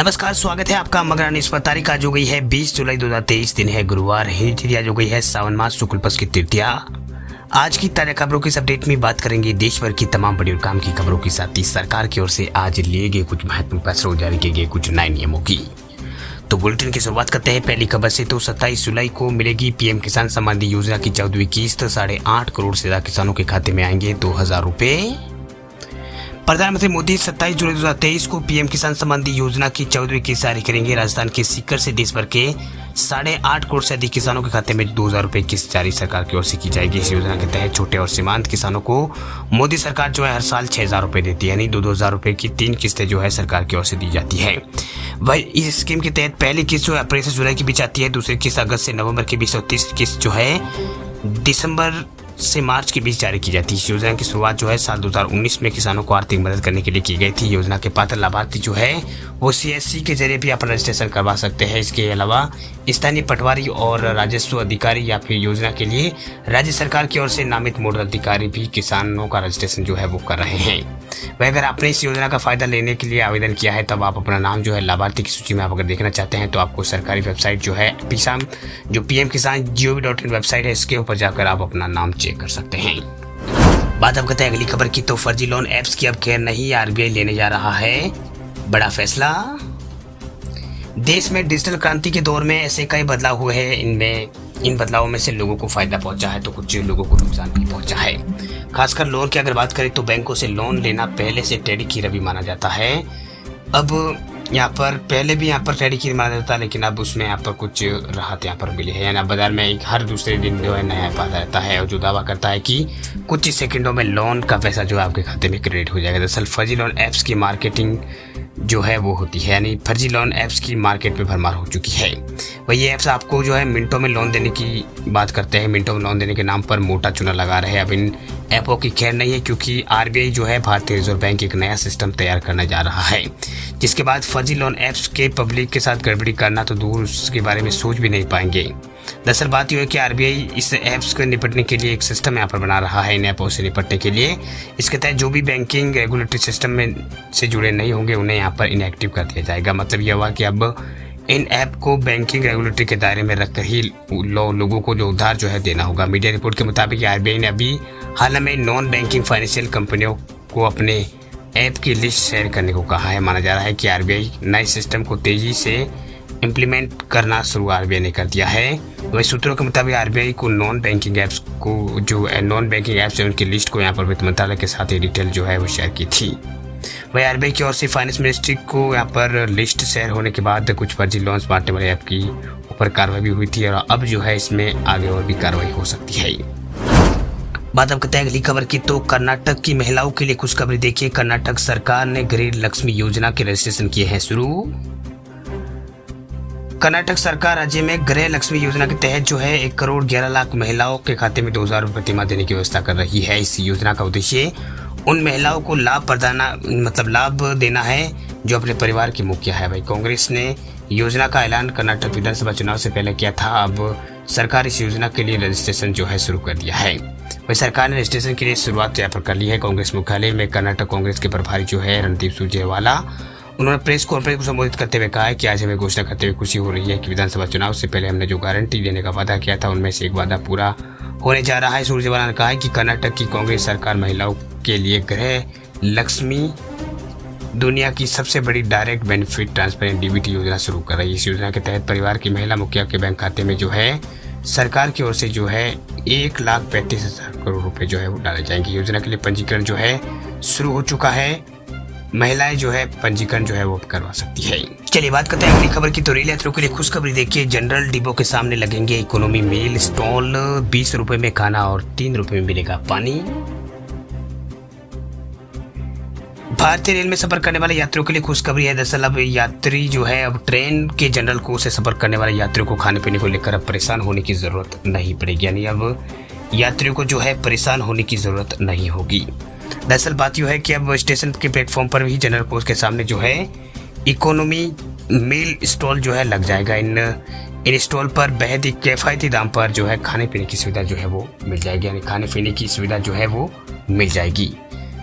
नमस्कार, स्वागत है आपका मगरा न्यूज पर। तारीख आज हो गई है 20 जुलाई 2023, दिन है गुरुवार। हिंदी तिथि आज हो गई है सावन मास शुक्ल पक्ष की तृतीया। आज की ताजा खबरों की इस अपडेट में बात करेंगे देश भर की तमाम बड़ी और काम की खबरों के साथ ही सरकार की ओर से आज लिए गए कुछ महत्वपूर्ण फैसलों जारी किए गए कुछ नए नियमों की। तो बुलेटिन की शुरुआत करते हैं पहली खबर से। तो 27 जुलाई को मिलेगी पीएम किसान सम्मान निधि योजना की 14वीं किस्त। 8.5 करोड़ से ज्यादा किसानों के खाते में आएंगे 2,000 रुपए। प्रधानमंत्री मोदी 27 जुलाई 2023 को पीएम किसान सम्मान निधि योजना की 14वीं किस्त जारी करेंगे। राजस्थान के सीकर से देश भर के 8.5 करोड़ से अधिक किसानों के खाते में 2,000 रुपए किस्त जारी सरकार की ओर से की जाएगी। इस योजना के तहत छोटे और सीमांत किसानों को मोदी सरकार जो है हर साल 6,000 रुपए देती है, यानी 2,000 रुपए की 3 किस्तें जो है सरकार की ओर से दी जाती है। वही इस स्कीम के तहत पहली किस्त जो है अप्रैल से जुलाई के बीच आती है, दूसरी किस्त अगस्त से नवंबर के बीच और तीसरी किस्त जो है दिसंबर से मार्च के बीच जारी की जाती है। इस योजना की शुरुआत जो है साल 2019 में किसानों को आर्थिक मदद करने के लिए की गई थी। योजना के पात्र लाभार्थी जो है वो सीएससी के जरिए भी अपना रजिस्ट्रेशन करवा सकते हैं। इसके अलावा स्थानीय पटवारी और राजस्व अधिकारी या फिर योजना के लिए राज्य सरकार की ओर से नामित नोडल अधिकारी भी किसानों का रजिस्ट्रेशन जो है वो कर रहे हैं। वह अगर आपने इस योजना का फायदा लेने के लिए आवेदन किया है तब आप अपना नाम जो है लाभार्थी की सूची में आप अगर देखना चाहते हैं तो आपको सरकारी वेबसाइट जो है किसान जो pmkisan.gov.in वेबसाइट है इसके ऊपर जाकर आप अपना नाम चेक कर सकते हैं। बात अब करते हैं अगली खबर की। तो फर्जी लोन ऐप्स की अब खैर नहीं, आरबीआई लेने जा रहा है बड़ा फैसला। देश में डिजिटल क्रांति के दौर में ऐसे कई बदलाव हुए हैं। इन बदलावों में से लोगों को फायदा पहुंचा है तो कुछ लोगों को नुकसान भी पहुंचा है। खासकर लोन की अगर बात करें तो बैंकों से लोन लेना पहले से टेढ़ी खीर भी माना जाता है। अब यहाँ पर पहले भी यहाँ पर टेढ़ी खीर माना जाता है, लेकिन अब उसमें यहाँ पर कुछ राहत यहाँ पर मिली है। यानी बाजार में हर दूसरे दिन जो है नया ऐप आता रहता है और जो दावा करता है कि कुछ ही सेकंडों में लोन का पैसा जो है आपके खाते में क्रेडिट हो जाएगा। दरअसल फर्जी लोन ऐप्स की मार्केटिंग जो है वो होती है, यानी फर्जी लोन ऐप्स की मार्केट में भरमार हो चुकी है। वही ऐप्स आपको जो है मिनटों में लोन देने की बात करते हैं, मिनटों में लोन देने के नाम पर मोटा चूना लगा रहे हैं। अब इन ऐपों की खैर नहीं है, क्योंकि आरबीआई जो है भारतीय रिजर्व बैंक एक नया सिस्टम तैयार करने जा रहा है, जिसके बाद फर्जी लोन ऐप्स के पब्लिक के साथ गड़बड़ी करना तो दूर उसके बारे में सोच भी नहीं पाएंगे। दरअसल बात यह है कि आरबीआई इस ऐप्स को निपटने के लिए एक सिस्टम यहाँ पर बना रहा है। इन ऐपों से निपटने के लिए इसके तहत जो भी बैंकिंग रेगुलेटरी सिस्टम में से जुड़े नहीं होंगे उन्हें यहाँ पर इनएक्टिव कर दिया जाएगा। मतलब यह हुआ कि अब इन ऐप को बैंकिंग रेगुलेटरी के दायरे में रखकर ही लोगों को जो उधार जो है देना होगा। मीडिया रिपोर्ट के मुताबिक आरबीआई ने अभी हाल में नॉन बैंकिंग फाइनेंशियल कंपनियों को अपने ऐप की लिस्ट शेयर करने को कहा है। माना जा रहा है कि आरबीआई नए सिस्टम को तेजी से इम्प्लीमेंट करना शुरू आरबीआई ने कर दिया है। वही सूत्रों के मुताबिक आरबीआई को नॉन बैंकिंग ऐप्स को जो नॉन बैंकिंग ऐप्स है उनकी लिस्ट को यहाँ पर वित्त मंत्रालय के साथ ही डिटेल जो है वो शेयर की थी। वही आरबीआई की ओर से फाइनेंस मिनिस्ट्री को यहाँ पर लिस्ट शेयर होने के बाद कुछ फर्जी लोन्स बांटने वाले ऐप की ऊपर कार्रवाई भी हुई थी और अब जो है इसमें आगे और भी कार्रवाई हो सकती है। बात अब करते हैं अगली खबर की। तो कर्नाटक की महिलाओं के लिए खुशखबरी देखिए। कर्नाटक सरकार ने गृह लक्ष्मी योजना के रजिस्ट्रेशन किए हैं शुरू। कर्नाटक सरकार राज्य में गृह लक्ष्मी योजना के तहत जो है 1 करोड़ 11 लाख महिलाओं के खाते में 2,000 रुपए प्रतिमाह देने की व्यवस्था कर रही है। इस योजना का उद्देश्य उन महिलाओं को लाभ देना है जो अपने परिवार की मुखिया है। भाई कांग्रेस ने योजना का ऐलान कर्नाटक विधानसभा चुनाव से पहले किया था। अब सरकार इस योजना के लिए रजिस्ट्रेशन जो है शुरू कर दिया है। वही सरकार ने रजिस्ट्रेशन के लिए शुरुआत यहाँ पर कर ली है। कांग्रेस मुख्यालय में कर्नाटक कांग्रेस के प्रभारी जो है रणदीप सुरजेवाला, उन्होंने प्रेस कॉन्फ्रेंस को संबोधित करते हुए कहा है कि आज हमें घोषणा करते हुए खुशी हो रही है कि विधानसभा चुनाव से पहले हमने जो गारंटी देने का वादा किया था उनमें से एक वादा पूरा होने जा रहा है। सुरजेवाला ने कहा है कि कर्नाटक की कांग्रेस सरकार महिलाओं के लिए गृह लक्ष्मी दुनिया की सबसे बड़ी डायरेक्ट बेनिफिट ट्रांसपेरेंट डीबीटी योजना शुरू कर रही है। इस योजना के तहत परिवार की महिला मुखिया के बैंक खाते में जो है सरकार की ओर से जो है 1,35,000 करोड़ रुपए जो है वो डाले जाएंगे। योजना के लिए पंजीकरण जो है शुरू हो चुका है। महिलाएं जो है पंजीकरण जो है वो करवा सकती है। चलिए बात करते हैं अगली खबर की। तो रेल यात्रियों के लिए खुशखबरी देखिए। जनरल डिब्बों के सामने लगेंगे इकोनॉमी मील स्टॉल। 20 रुपए में खाना और 3 रुपए में मिलेगा पानी। भारतीय रेल में सफर करने वाले यात्रियों के लिए खुशखबरी है। दरअसल अब यात्री जो है अब ट्रेन के जनरल कोच से सफर करने वाले यात्रियों को खाने पीने को लेकर अब परेशान होने की जरूरत नहीं पड़ेगी, यानी अब यात्रियों को जो है परेशान होने की जरूरत नहीं होगी। दरअसल बात यह है कि अब स्टेशन के प्लेटफॉर्म पर भी जनरल कोच के सामने जो है इकोनॉमी मील स्टॉल जो है लग जाएगा। इन स्टॉल पर बेहद ही किफायती दाम पर जो है खाने पीने की सुविधा जो है वो मिल जाएगी, यानी खाने पीने की सुविधा जो है वो मिल जाएगी।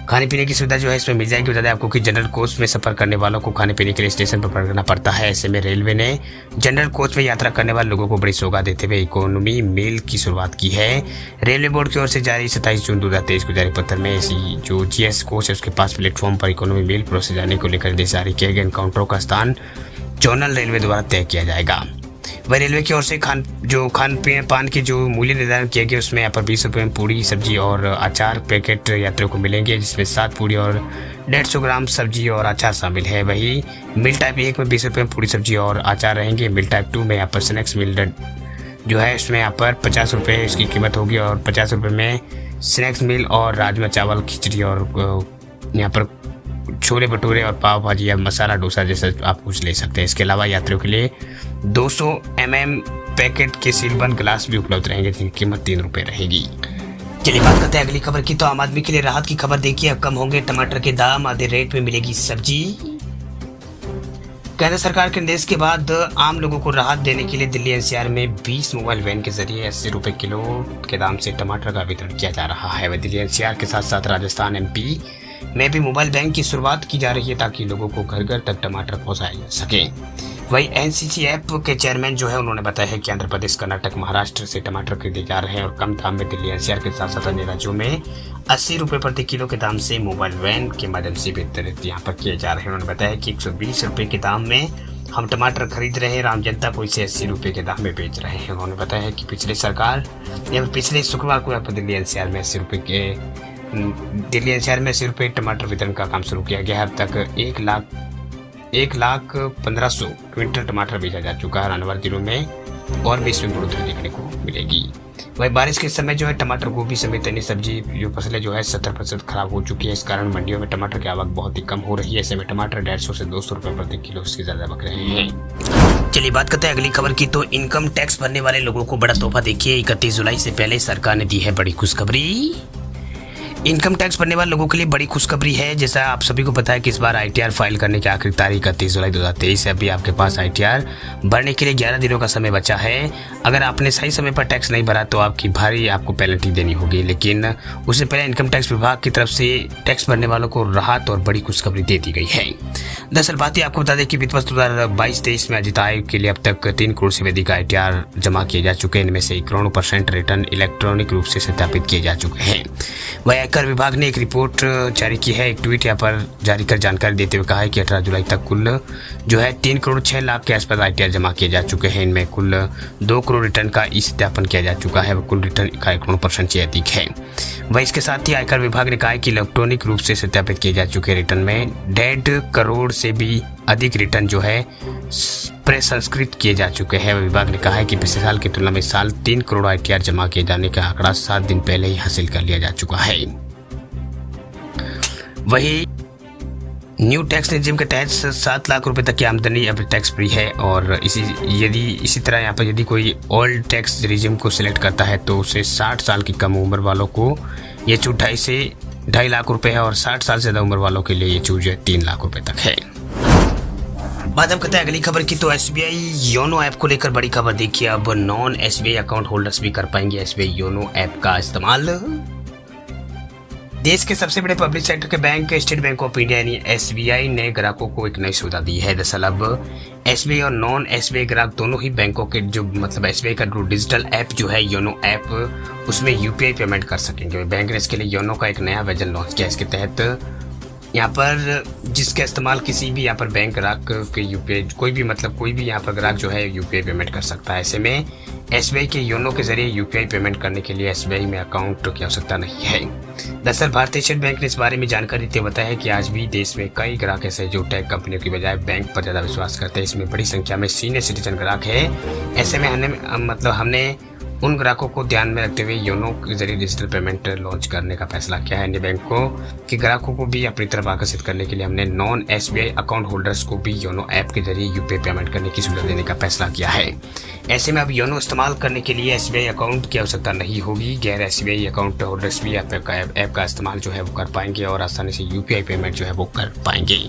खाने पीने की सुविधा जो है इसमें मिल जाएगी। बता दें आपको कि जनरल कोच में सफर करने वालों को खाने पीने के लिए स्टेशन पर पकड़ना पड़ता है। ऐसे में रेलवे ने जनरल कोच में यात्रा करने वाले लोगों को बड़ी सौगात देते हुए इकोनॉमी मील की शुरुआत की है। रेलवे बोर्ड की ओर से जारी 27 जून 2023 को जारी पत्र में ऐसी जो जीएस कोच है उसके पास प्लेटफॉर्म पर इकोनॉमी मील परोसे जाने को लेकर निर्देश जारी किए गए। इन काउंटरों का स्थान जोनल रेलवे द्वारा तय किया जाएगा। वह रेलवे की ओर से खान पान के जो मूल्य निर्धारण किए गए उसमें यहाँ पर 20 रुपये में पूड़ी सब्जी और अचार पैकेट यात्रियों को मिलेंगे, जिसमें 7 पूड़ी और 150 ग्राम सब्जी और अचार शामिल है। वही मिल टाइप 1 में 20 रुपये में पूड़ी सब्जी और अचार रहेंगे। मिल टाइप 2 में यहाँ पर स्नैक्स मिल जो है उसमें यहाँ पर 50 रुपये इसकी कीमत होगी और 50 रुपये में स्नैक्स मिल और राजमा चावल खिचड़ी और यहाँ पर छोले भटूरे और पाव भाजी या मसाला डोसा जैसा आप कुछ ले सकते हैं। इसके अलावा यात्रियों के लिए 200 mm पैकेट के सीलबंद गिलास भी उपलब्ध रहेंगे, जिनकी कीमत 3 रुपये रहेगी। चलिए बात करते हैं अगली खबर की। तो आम आदमी के लिए राहत की खबर देखिए, अब कम होंगे टमाटर के दाम, आधे रेट में मिलेगी सब्जी। केंद्र सरकार के निर्देश के बाद आम लोगों को राहत देने के लिए दिल्ली एनसीआर में 20 मोबाइल वैन के जरिए 80 रुपये किलो के दाम से टमाटर का वितरण किया जा रहा है। वह दिल्ली एनसीआर के साथ साथ राजस्थान एमपी में भी मोबाइल बैंक की शुरुआत की जा रही है ताकि लोगों को घर घर तक टमाटर पहुंचाए जा सके। वही एनसीसीएफ के चेयरमैन जो है उन्होंने बताया है कि आंध्र प्रदेश, कर्नाटक, महाराष्ट्र से टमाटर खरीदे जा रहे हैं और कम दाम में दिल्ली एनसीआर के साथ साथ अन्य राज्यों में 80 रुपये प्रति किलो के दाम से मोबाइल वैन के माध्यम से वितरित यहाँ पर किए जा रहे हैं। उन्होंने बताया कि 120 रुपये के दाम में हम टमाटर खरीद रहे हैं, आम जनता को इसे 80 रुपये के दाम में बेच रहे हैं। उन्होंने बताया कि पिछले शुक्रवार को यहाँ पर दिल्ली एनसीआर में 80 रुपये टमाटर वितरण का काम शुरू किया गया है। अब तक 1,15,000 क्विंटल टमाटर बेचा जा चुका है। आने वाले दिनों में और भी इसमें बढ़ोतरी देखने को मिलेगी। वही बारिश के समय जो है टमाटर, गोभी समेत अन्य सब्जी जो फसलें जो है 70% खराब हो चुकी है। इस कारण मंडियों में टमाटर की आवक बहुत ही कम हो रही है। ऐसे में टमाटर 150 से 200 रुपये प्रति किलो इसके ज्यादा बिक रहे हैं। चलिए बात करते हैं अगली खबर की। तो इनकम टैक्स भरने वाले लोगों को बड़ा तोहफा देखिए, 31 जुलाई से पहले सरकार ने दी है बड़ी खुशखबरी। इनकम टैक्स भरने वाले लोगों के लिए बड़ी खुशखबरी है। जैसा आप सभी को पता है कि इस बार आईटीआर फाइल करने की आखिरी तारीख 31 जुलाई 2023 है। अभी आपके पास आईटीआर भरने के लिए 11 दिनों का समय बचा है। अगर आपने सही समय पर टैक्स नहीं भरा तो आपको पेनल्टी देनी होगी, लेकिन उससे पहले इनकम टैक्स विभाग की तरफ से टैक्स भरने वालों को राहत और बड़ी खुशखबरी दे दी गई है। दरअसल बात आपको बता दें कि वित्त वर्ष 2022-23 में अर्जित आय के लिए अब तक 3 करोड़ से अधिक आईटीआर जमा किए जा चुके हैं। इनमें से 1 करोड़ % रिटर्न इलेक्ट्रॉनिक रूप से सत्यापित किए जा चुके हैं। वह आयकर विभाग ने एक रिपोर्ट जारी की है। एक ट्वीट यहाँ पर जारी कर जानकारी देते हुए कहा है कि 18 जुलाई तक कुल जो है 3 करोड़ 6 लाख के आसपास आईटीआर जमा किए जा चुके हैं। इनमें कुल 2 करोड़ रिटर्न का ई सत्यापन किया जा चुका है। कुल रिटर्न 1 करोड़ % से अधिक है। वह इसके साथ ही आयकर विभाग ने कहा है कि इलेक्ट्रॉनिक रूप से सत्यापित किए जा चुके रिटर्न में 1.5 करोड़ से भी अधिक रिटर्न जो है प्रसंस्कृत किए जा चुके हैं। विभाग ने कहा है कि पिछले साल की तुलना में साल 3 करोड़ आईटीआर जमा किए जाने का आंकड़ा 7 दिन पहले ही हासिल कर लिया जा चुका है। वही न्यू टैक्स नियम के तहत 7 लाख रुपए तक की आमदनी अब टैक्स फ्री है। और इसी तरह यहाँ पर यदि कोई ओल्ड टैक्स रिजिम को सिलेक्ट करता है तो उसे 60 साल की कम उम्र वालों को ये छूट 2.5 से 2.5 लाख रुपए है और 60 साल से ज्यादा उम्र वालों के लिए ये छूट जो है 3 लाख रुपए तक है। बात हम करते हैं अगली खबर की। तो एसबीआई योनो ऐप को लेकर बड़ी खबर देखिए, अब नॉन एसबीआई अकाउंट होल्डर्स भी कर पाएंगे एसबीआई योनो ऐप का इस्तेमाल। देश के सबसे बड़े पब्लिक सेक्टर के bank state bank of India यानी एसबीआई ने ग्राहकों को एक नई सुविधा दी है। दरअसल अब एसबीआई और नॉन एसबीआई ग्राहक दोनों ही बैंकों के जो मतलब एसबीआई का डिजिटल ऐप जो है योनो ऐप, उसमें यूपीआई पेमेंट कर सकेंगे। बैंक ने इसके लिए योनो का एक नया वर्जन लॉन्च किया। इसके तहत यहाँ पर जिसका इस्तेमाल किसी भी यहाँ पर बैंक ग्राहक के यूपीआई कोई भी यहाँ पर ग्राहक जो है यूपीआई पेमेंट कर सकता है। ऐसे में एसबीआई के योनो के जरिए यूपीआई पेमेंट करने के लिए एसबीआई में अकाउंट की आवश्यकता नहीं है। दरअसल भारतीय स्टेट बैंक ने इस बारे में जानकारी देते हुए बताया है कि आज भी देश में कई ग्राहक ऐसे जो टेक कंपनियों की बजाय बैंक पर ज्यादा विश्वास करते हैं। इसमें बड़ी संख्या में सीनियर सिटीजन ग्राहक है। ऐसे में हमने उन ग्राहकों को ध्यान में रखते हुए योनो के जरिए डिजिटल पेमेंट लॉन्च करने का फैसला किया है। अन्य बैंकों के ग्राहकों को भी अपनी तरफ आकर्षित करने के लिए हमने नॉन एसबीआई अकाउंट होल्डर्स को भी योनो ऐप के जरिए यूपीआई पेमेंट करने की सुविधा देने का फैसला किया है। ऐसे में अब योनो इस्तेमाल करने के लिए एसबीआई अकाउंट की आवश्यकता नहीं होगी। गैर एसबीआई अकाउंट होल्डर्स भी ऐप का इस्तेमाल जो है वो कर पाएंगे और आसानी से यूपीआई पेमेंट जो है वो कर पाएंगे।